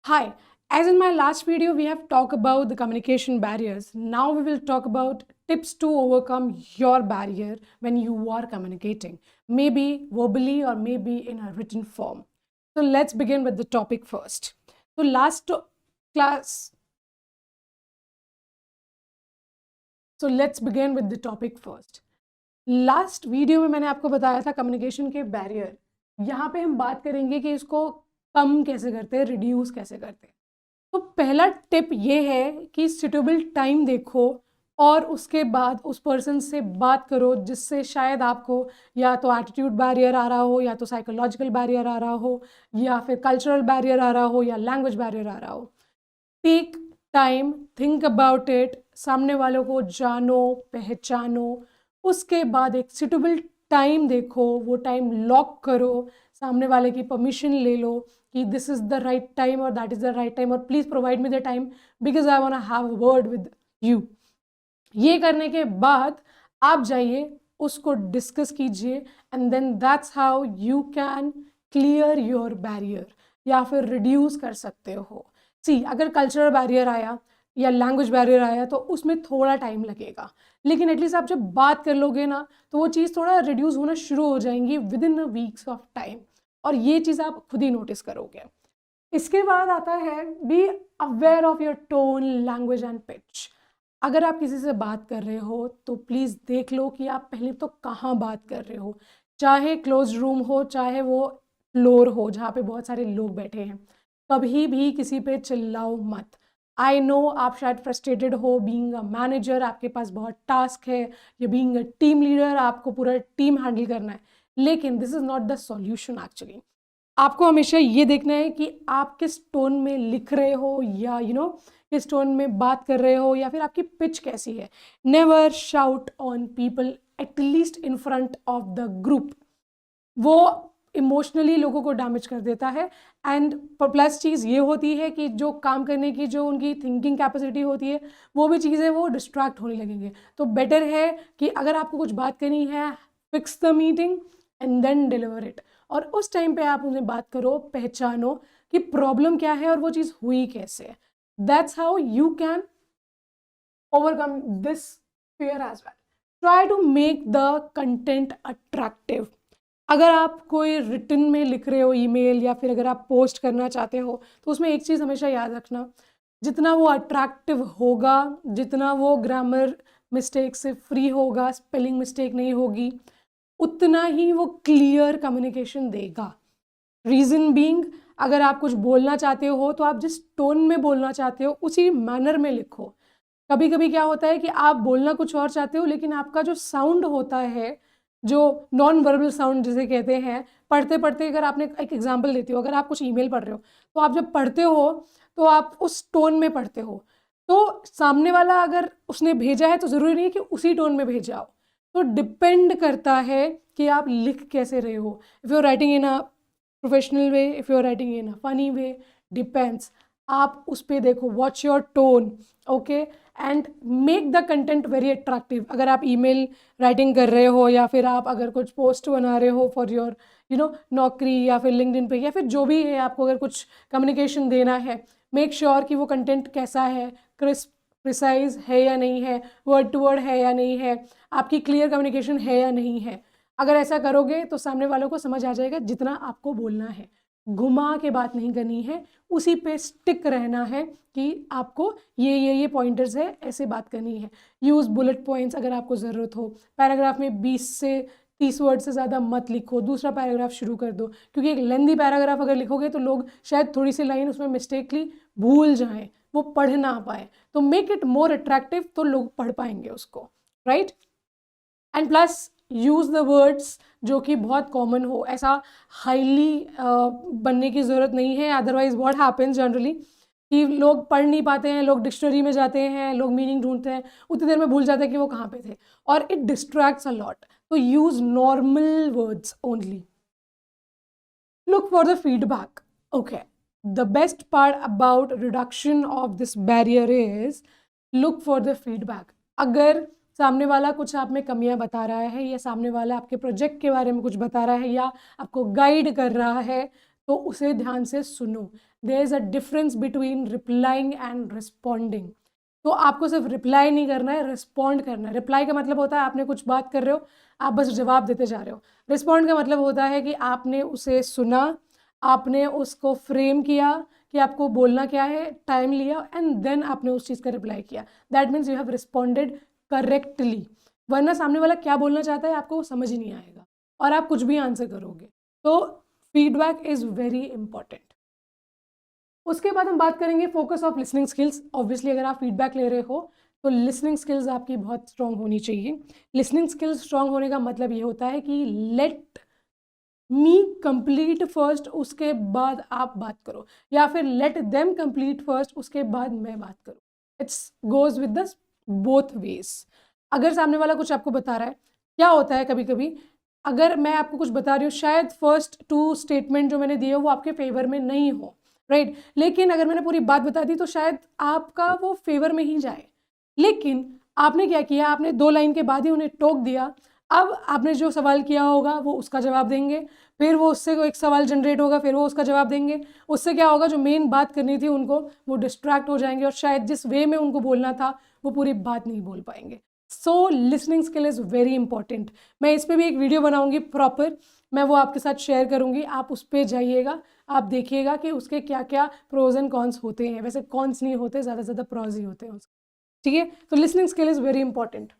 Hi, as in my last video, we have talked about the communication barriers. Now we will talk about tips to overcome your barrier when you are communicating, maybe verbally or maybe in a written form. So let's begin with the topic first. So class, so let's begin with the topic first. Last video में मैंने आपको बताया था communication के barrier. यहाँ पे हम बात करेंगे कि इसको कम कैसे करते हैं, रिड्यूस कैसे करते हैं. तो पहला टिप ये है कि सुटेबल टाइम देखो और उसके बाद उस पर्सन से बात करो जिससे शायद आपको या तो एटीट्यूड बैरियर आ रहा हो, या तो साइकोलॉजिकल बैरियर आ रहा हो, या फिर कल्चरल बैरियर आ रहा हो, या लैंग्वेज बैरियर आ रहा हो. Take time, think about it, सामने वालों को जानो, पहचानो. उसके बाद एक सुटेबल टाइम देखो, वो टाइम लॉक करो, सामने वाले की परमिशन ले लो कि this is the right time और that is the right time, और please provide me the time because I want to have a word with you. ये करने के बाद आप जाइए, उसको डिस्कस कीजिए, and then that's how you can clear your barrier या फिर रिड्यूस कर सकते हो. सी, अगर कल्चरल बैरियर आया या लैंग्वेज बैरियर आया तो उसमें थोड़ा टाइम लगेगा, लेकिन एटलीस्ट आप जब बात कर लोगे ना तो वो चीज़ थोड़ा रिड्यूस होना शुरू हो जाएंगी with in weeks of time, और ये चीज़ आप खुद ही नोटिस करोगे. इसके बाद आता है be aware of your tone, language and pitch. अगर आप किसी से बात कर रहे हो तो प्लीज़ देख लो कि आप पहले तो कहाँ बात कर रहे हो, चाहे क्लोज रूम हो, चाहे वो फ्लोर हो जहाँ पे बहुत सारे लोग बैठे हैं. कभी भी किसी पे चिल्लाओ मत. आई नो आप शायद फ्रस्ट्रेटेड हो, बीइंग अ मैनेजर आपके पास बहुत टास्क है, या बीइंग अ टीम लीडर आपको पूरा टीम हैंडल करना है, लेकिन this is not the solution actually. आपको हमेशा ये देखना है कि आप किस टोन में लिख रहे हो, या किस टोन में बात कर रहे हो, या फिर आपकी पिच कैसी है. Never shout on people at least in front of the group. वो इमोशनली लोगों को डैमेज कर देता है. एंड प्लस चीज़ ये होती है कि जो काम करने की जो उनकी थिंकिंग कैपेसिटी होती है, वो भी चीज़ें वो डिस्ट्रैक्ट होने लगेंगे. तो बेटर है कि अगर आपको कुछ बात करनी है, fix the meeting and then deliver it. और उस टाइम पे आप उन्हें बात करो, पहचानो कि प्रॉब्लम क्या है और वो चीज़ हुई कैसे. That's how you can overcome this fear as well. Try to make the content attractive. अगर आप कोई रिटन में लिख रहे हो ईमेल, या फिर अगर आप पोस्ट करना चाहते हो, तो उसमें एक चीज़ हमेशा याद रखना, जितना वो अट्रैक्टिव होगा, जितना वो ग्रामर मिस्टेक से फ्री होगा, स्पेलिंग मिस्टेक नहीं होगी, उतना ही वो क्लियर कम्युनिकेशन देगा. रीज़न बीइंग, अगर आप कुछ बोलना चाहते हो तो आप जिस टोन में बोलना चाहते हो उसी मैनर में लिखो. कभी कभी क्या होता है कि आप बोलना कुछ और चाहते हो, लेकिन आपका जो साउंड होता है, जो नॉन वर्बल साउंड जिसे कहते हैं, पढ़ते पढ़ते, अगर आपने एक एग्जांपल देती हो, अगर आप कुछ ईमेल पढ़ रहे हो तो आप जब पढ़ते हो तो आप उस टोन में पढ़ते हो, तो सामने वाला अगर उसने भेजा है तो ज़रूरी नहीं है कि उसी टोन में भेजा हो. तो डिपेंड करता है कि आप लिख कैसे रहे हो. If you are writing in a professional way, if you are writing in a funny way, depends. आप उस पर देखो, watch your tone, okay, and make the content very attractive. अगर आप ईमेल राइटिंग कर रहे हो, या फिर आप अगर कुछ पोस्ट बना रहे हो फॉर योर नौकरी, या फिर लिंक्डइन पे, या फिर जो भी है, आपको अगर कुछ कम्युनिकेशन देना है, मेक श्योर कि वो कंटेंट कैसा है, क्रिस्प, प्रिसाइज है या नहीं है, वर्ड टू वर्ड है या नहीं है, आपकी क्लियर कम्युनिकेशन है या नहीं है. अगर ऐसा करोगे तो सामने वालों को समझ आ जाएगा जितना आपको बोलना है. घुमा के बात नहीं करनी है, उसी पे स्टिक रहना है कि आपको ये पॉइंटर्स है, ऐसे बात करनी है. यूज़ बुलेट पॉइंट्स अगर आपको ज़रूरत हो. पैराग्राफ में 20 से 30 वर्ड से ज़्यादा मत लिखो, दूसरा पैराग्राफ शुरू कर दो, क्योंकि एक लेंदी पैराग्राफ अगर लिखोगे तो लोग शायद थोड़ी सी लाइन उसमें मिस्टेकली भूल जाएं, वो पढ़ ना पाए. तो मेक इट मोर अट्रैक्टिव, तो लोग पढ़ पाएंगे उसको, right. And plus use the words जो कि बहुत कॉमन हो. ऐसा हाईली बनने की ज़रूरत नहीं है, अदरवाइज व्हाट हैपेंस जनरली कि लोग पढ़ नहीं पाते हैं, लोग डिक्शनरी में जाते हैं, लोग मीनिंग ढूंढते हैं, उतनी देर में भूल जाते हैं कि वो कहाँ पे थे, और इट डिस्ट्रैक्ट्स अ लॉट. तो use normal words only. Look for the feedback. Okay. The best part about reduction of this barrier is look for the feedback. अगर सामने वाला कुछ आप में कमियां बता रहा है, या सामने वाला आपके प्रोजेक्ट के बारे में कुछ बता रहा है, या आपको गाइड कर रहा है, तो उसे ध्यान से सुनो। There is a difference between replying and responding. तो आपको सिर्फ रिप्लाई नहीं करना है, रिस्पॉन्ड करना है। रिप्लाई का मतलब होता है आपने कुछ बात कर रहे हो, आप बस जवाब देते जा रहे हो। रिस्पॉन्ड का मतलब होता है कि आपने उसे सुना, आपने उसको फ्रेम किया कि आपको बोलना क्या है, टाइम लिया एंड देन आपने उस चीज़ का रिप्लाई किया। That means you have responded correctly. वरना सामने वाला क्या बोलना चाहता है आपको वो समझ ही नहीं आएगा और आप कुछ भी आंसर करोगे। तो फीडबैक इज़ वेरी इंपॉर्टेंट। उसके बाद हम बात करेंगे focus of listening skills. Obviously अगर आप फीडबैक ले रहे हो तो लिसनिंग स्किल्स आपकी बहुत स्ट्रांग होनी चाहिए। लिसनिंग स्किल्स स्ट्रांग होने का मतलब ये होता है कि लेट मी कंप्लीट फर्स्ट, उसके बाद आप बात करो, या फिर लेट देम कंप्लीट फर्स्ट, उसके बाद मैं बात करूँ। It's goes with the both ways. अगर सामने वाला कुछ आपको बता रहा है, क्या होता है कभी कभी अगर मैं आपको कुछ बता रही हूँ, शायद फर्स्ट 2 स्टेटमेंट जो मैंने दिए वो आपके फेवर में नहीं हो, राइट, लेकिन अगर मैंने पूरी बात बता दी तो शायद आपका वो फेवर में ही जाए। लेकिन आपने क्या किया, आपने 2 लाइन के बाद ही उन्हें टोक दिया। अब आपने जो सवाल किया होगा वो उसका जवाब देंगे, फिर वो उससे एक सवाल जनरेट होगा, फिर वो उसका जवाब देंगे। उससे क्या होगा, जो मेन बात करनी थी उनको, वो डिस्ट्रैक्ट हो जाएंगे और शायद जिस वे में उनको बोलना था वो पूरी बात नहीं बोल पाएंगे। So listening skill is very important. मैं इस पर भी एक वीडियो बनाऊंगी प्रॉपर, मैं वो आपके साथ शेयर करूंगी, आप उस पर जाइएगा, आप देखिएगा कि उसके क्या क्या प्रोज एंड कॉन्स होते हैं। वैसे कॉन्स नहीं होते, ज़्यादा से ज़्यादा प्रोज ही होते हैं उसके, ठीक है। तो listening skill is very important.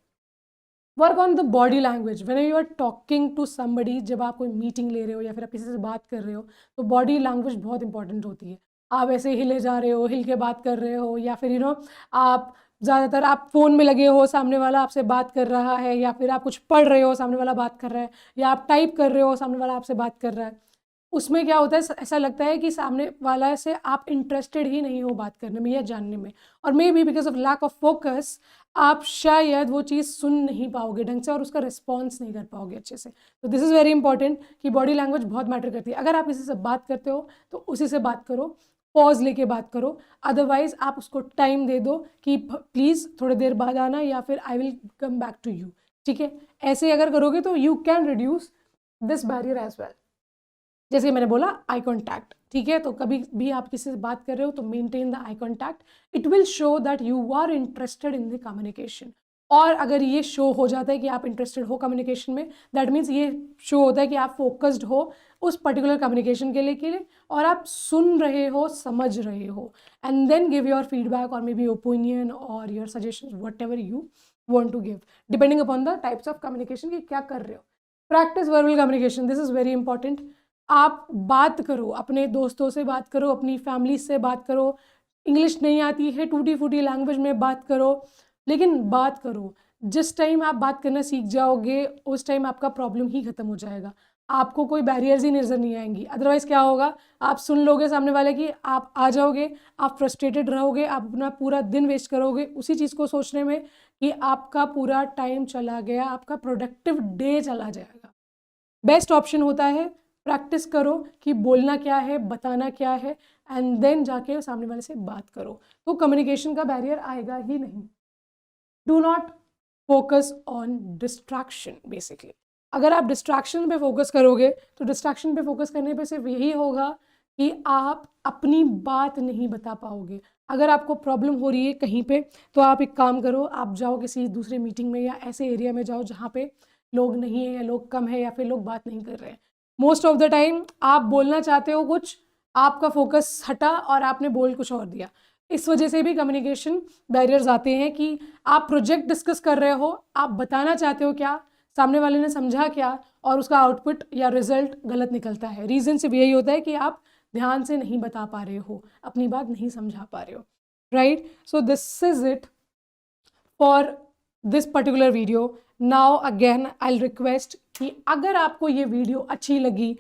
Work on the body language when you are talking to somebody. जब आप कोई मीटिंग ले रहे हो या फिर आप किसी से बात कर रहे हो तो बॉडी लैंग्वेज बहुत इंपॉर्टेंट होती है। आप ऐसे हिले जा रहे हो, हिल के बात कर रहे हो, या फिर आप ज़्यादातर आप फ़ोन में लगे हो, सामने वाला आपसे बात कर रहा है, या फिर आप कुछ पढ़ रहे हो, सामने वाला बात कर रहा है, या आप टाइप कर रहे हो, सामने वाला आपसे बात कर रहा है। उसमें क्या होता है, ऐसा लगता है कि सामने वाला से आप इंटरेस्टेड ही नहीं हो बात करने में या जानने में, और may be because of lack of focus आप शायद वो चीज़ सुन नहीं पाओगे ढंग से और उसका रिस्पॉन्स नहीं कर पाओगे अच्छे से। तो दिस इज़ वेरी इंपॉर्टेंट कि बॉडी लैंग्वेज बहुत मैटर करती है। अगर आप किसी से बात करते हो तो उसी से बात करो, पॉज लेके बात करो, अदरवाइज आप उसको टाइम दे दो कि प्लीज़ थोड़ी देर बाद आना, या फिर I will come back to you, ठीक है। ऐसे अगर करोगे तो you can reduce this barrier as well. जैसे मैंने बोला आई कॉन्टैक्ट, ठीक है। तो कभी भी आप किसी से बात कर रहे हो तो maintain the eye contact, it will show that you are interested in the communication. और अगर ये शो हो जाता है कि आप इंटरेस्टेड हो कम्युनिकेशन में, दैट मीन्स ये शो होता है कि आप फोकस्ड हो उस पर्टिकुलर कम्युनिकेशन के लिए और आप सुन रहे हो, समझ रहे हो, and then give your feedback और मे बी ओपिनियन और your suggestion whatever you want to give, depending upon the types of communication कि क्या कर रहे हो। Practice verbal communication, this is very important. आप बात करो, अपने दोस्तों से बात करो, अपनी फैमिली से बात करो। इंग्लिश नहीं आती है, टूटी फूटी लैंग्वेज में बात करो, लेकिन बात करो। जिस टाइम आप बात करना सीख जाओगे उस टाइम आपका प्रॉब्लम ही खत्म हो जाएगा, आपको कोई बैरियर्स ही नज़र नहीं आएंगी। अदरवाइज़ क्या होगा, आप सुन लोगे सामने वाले की, आप आ जाओगे, आप फ्रस्ट्रेटेड रहोगे, आप अपना पूरा दिन वेस्ट करोगे उसी चीज़ को सोचने में कि आपका पूरा टाइम चला गया, आपका प्रोडक्टिव डे चला जाएगा। बेस्ट ऑप्शन होता है प्रैक्टिस करो कि बोलना क्या है, बताना क्या है, एंड देन जाके सामने वाले से बात करो, तो कम्युनिकेशन का बैरियर आएगा ही नहीं। Do not focus on distraction. Basically अगर आप डिस्ट्रैक्शन पे फोकस करोगे तो डिस्ट्रैक्शन पे फोकस करने पे सिर्फ यही होगा कि आप अपनी बात नहीं बता पाओगे। अगर आपको प्रॉब्लम हो रही है कहीं पे तो आप एक काम करो, आप जाओ किसी दूसरे मीटिंग में या ऐसे एरिया में जाओ जहाँ पे लोग नहीं है या लोग कम है या फिर लोग बात नहीं कर रहे हैं। मोस्ट ऑफ द टाइम आप बोलना चाहते हो कुछ, आपका फोकस हटा और आपने बोल कुछ और दिया। इस वजह से भी कम्युनिकेशन बैरियर्स आते हैं कि आप प्रोजेक्ट डिस्कस कर रहे हो, आप बताना चाहते हो क्या, सामने वाले ने समझा क्या, और उसका आउटपुट या रिजल्ट गलत निकलता है। रीज़न सिर्फ यही होता है कि आप ध्यान से नहीं बता पा रहे हो, अपनी बात नहीं समझा पा रहे हो, right. So this is it for this particular video. Now again I request कि अगर आपको ये वीडियो अच्छी लगी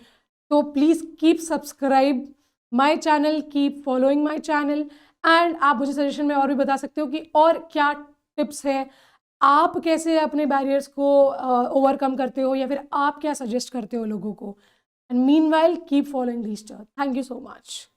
तो please keep subscribe my channel, keep following my channel, and आप मुझे सजेशन में और भी बता सकते हो कि और क्या टिप्स है, आप कैसे अपने बैरियर्स को ओवरकम करते हो, या फिर आप क्या सजेस्ट करते हो लोगों को। And meanwhile keep following these star. Thank you so much.